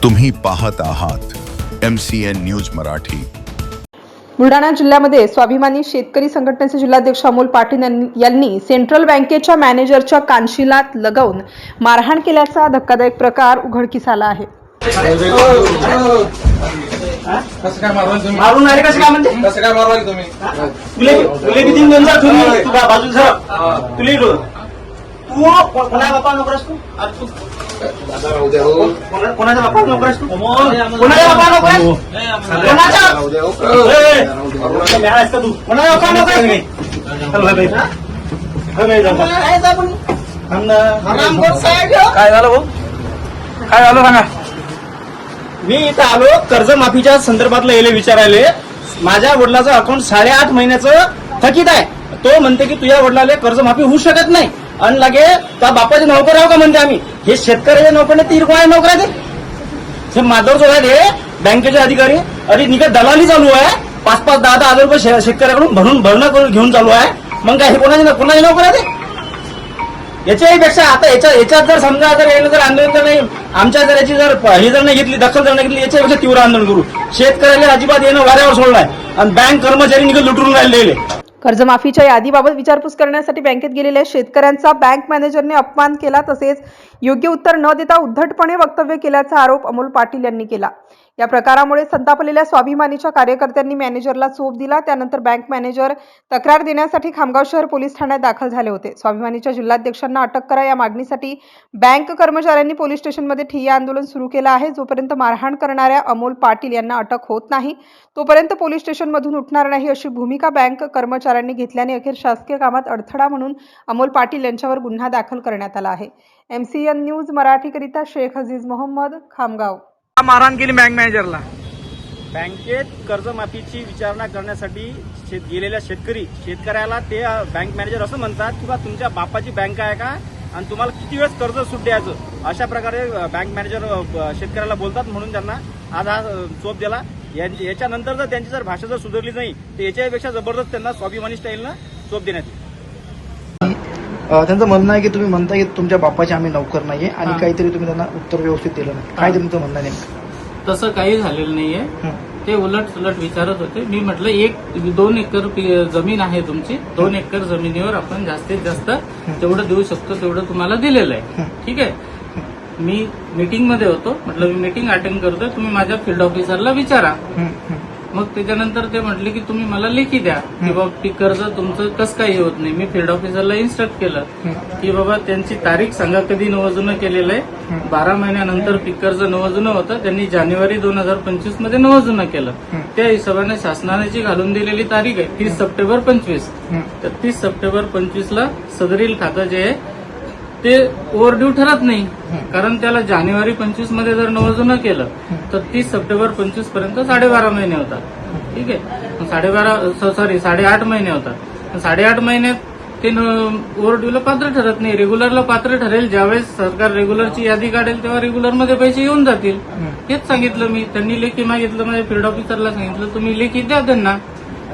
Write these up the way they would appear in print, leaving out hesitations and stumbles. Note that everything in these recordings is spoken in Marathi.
तुम्ही पाहत आहात MCN न्यूज मराठी। बुलढाणा जिल्ह्यामध्ये स्वाभिमानी शेतकरी संघटनेचे जिल्हाध्यक्ष अमोल पाटील यांनी सेंट्रल बँकेच्या मॅनेजरच्या कानशिलात लगावून मारहाण केल्याचा धक्कादायक प्रकार उघडकीस आला आहे। कसं काय मारवाल तुम्ही? मारून आले कसं काय म्हणते? कसं काय मारवाल तुम्ही? तुले किती नंतर तुम्ही तुला बाजू सर तुले तू कोणा बापा नोकरस तू कोणाचा बापा नोकरस तू कोणाचा बापा नोकरस कोणाचा तू कोणाचा बापा नोकरस काय झालं भाऊ? काय झालं सांगा? मी इथं आलो कर्जमाफीच्या संदर्भातलं याला विचारायले। माझ्या वडिलाचं अकाउंट 8.5 महिन्याचं थकीत आहे। तो म्हणते की तुझ्या वडिलाला कर्जमाफी होऊ शकत नाही आणि लागे त्या बापाचे नोकर आहो का म्हणते आम्ही। हे शेतकऱ्याच्या नोकरने 3 कोणा नोकर आहे ते माधव जोडात हे बँकेचे अधिकारी अरे निकट दलाली चालू आहे। 5-5, 10-10 हजार रुपये शेतकऱ्याकडून भरणं करून घेऊन चालू आहे। मग काय हे कोणाचे नोकर आहे ते? याच्याही पेक्षा आता याच्यात जर समजा जर यानं जर आंदोलन जर नाही आमच्या जर याची जर ही जर नाही घेतली दखल जर नाही घेतली याच्यापेक्षा तीव्र आंदोलन करू। शेतकऱ्याला अजिबात येणं वाऱ्यावर सोडलाय आणि बँक कर्मचारी निघत लुटून राहिले। कर्जमाफीच्या यादीबाबत विचारपूस करण्यासाठी बँकेत गेलेल्या शेतकऱ्यांचा बँक मॅनेजरने अपमान केला तसेच योग्य उत्तर न देता उद्धटपणे वक्तव्य केल्याचा आरोप अमोल पाटील यांनी केला। या प्रकारामुळे संतापलेल्या स्वाभिमानीच्या कार्यकर्त्यांनी मॅनेजरला चोप दिला। त्यानंतर बँक मॅनेजर तक्रार देण्यासाठी खामगाव शहर पोलीस ठाण्यात दाखल झाले होते। स्वाभिमानीच्या जिल्हाध्यक्षांना अटक करा या मागणीसाठी बँक कर्मचाऱ्यांनी पोलीस स्टेशनमध्ये ठिय्या आंदोलन सुरू केलं आहे। जोपर्यंत मारहाण करणाऱ्या अमोल पाटील यांना अटक होत नाही तोपर्यंत पोलीस स्टेशनमधून उठणार नाही अशी भूमिका बँक कर्मचाऱ्यांनी घेतल्याने अखेर शासकीय कामात अडथळा म्हणून अमोल पाटील यांच्यावर गुन्हा दाखल करण्यात आला आहे। MCN न्यूज मराठीकरिता शेख अजीज मोहम्मद, खामगाव। मारहाण केली बँक मॅनेजरला। बँकेत कर्जमाफीची विचारणा करण्यासाठी गेलेल्या शेतकऱ्याला ते बँक मॅनेजर असं म्हणतात की बा तुमच्या बापाची बँक आहे का आणि तुम्हाला किती वेळेस कर्ज सूट द्यायचं अशा प्रकारे बँक मॅनेजर शेतकऱ्याला बोलतात। म्हणून त्यांना आज हा चोप दिला। याच्यानंतर जर त्यांची जर भाषा जर सुधारली नाही तर याच्यापेक्षा जबरदस्त त्यांना स्वाभिमानी स्टाईलनं चोप देण्यात येईल। त्यांचं म्हणणं आहे की तुम्ही म्हणता की तुमच्या बापाचे आम्ही नोकर नाहीये आणि काहीतरी तुम्ही त्यांना उत्तर व्यवस्थित दिलं नाही। काय तुमचं म्हणणं नेमकं? तसं काही झालेलं नाहीये। ते उलट सुलट विचारत होते। मी म्हटलं 1-2 एकर जमीन आहे तुमची, 2 एकर जमिनीवर आपण जास्तीत जास्त जेवढं देऊ शकतो तेवढं तुम्हाला दिलेलं आहे। ठीक आहे। मी मीटिंग मध्ये होतो, म्हटलं मी मीटिंग अटेंड करतोय, तुम्ही माझ्या फील्ड ऑफिसरला विचारा। मग त्याच्यानंतर ते म्हटले की तुम्ही मला लेखी द्या की बाबा पीक कर्ज तुमचं कसं काही होत नाही। मी फील्ड ऑफिसरला इन्स्ट्रक्ट केलं की बाबा त्यांची तारीख सांगा कधी नवजुनं केलेलं आहे। 12 महिन्यानंतर पीक कर्ज नवजुनं होतं, त्यांनी जानेवारी 2025 मध्ये नवजुनं केलं। त्या हिशोबाने शासनाने जी घालून दिलेली तारीख आहे 30 सप्टेंबर 25, तर 30 सप्टेंबर 25ला सदरील खातं जे आहे ते ओव्हरड्यू ठरत नाही, कारण त्याला जानेवारी 25 मध्ये जर नवजुनं केलं तर 30 सप्टेंबर 25 पर्यंत 12.5 महिने होतात। ठीक आहे। 8.5 महिने होतात। 8.5 महिन्यात ते ओव्हरड्यूला पात्र ठरत नाही, रेग्युलरला पात्र ठरेल। ज्यावेळेस सरकार रेग्युलरची यादी काढेल तेव्हा रेग्युलरमध्ये पैसे येऊन जातील। हेच सांगितलं मी। त्यांनी लेखी मागितलं, माझ्या फील्ड ऑफिसरला सांगितलं तुम्ही लेखी द्या, त्यांना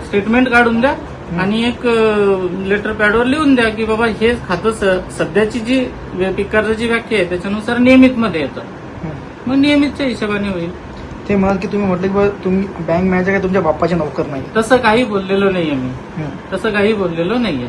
स्टेटमेंट काढून द्या आणि एक लेटर पॅडवर लिहून द्या की बाबा हे खातं सध्याची जी पीक कर्जाची व्याख्या आहे त्याच्यानुसार नियमित मध्ये येतं। मग नियमितच्या हिशोबाने होईल। ते म्हणाल की तुम्ही म्हटलं की तुम्ही बँक मॅनेजर काय तुमच्या बापाचे नोकर नाही। तसं काही बोललेलो नाहीये मी, तसं काही बोललेलो नाहीये।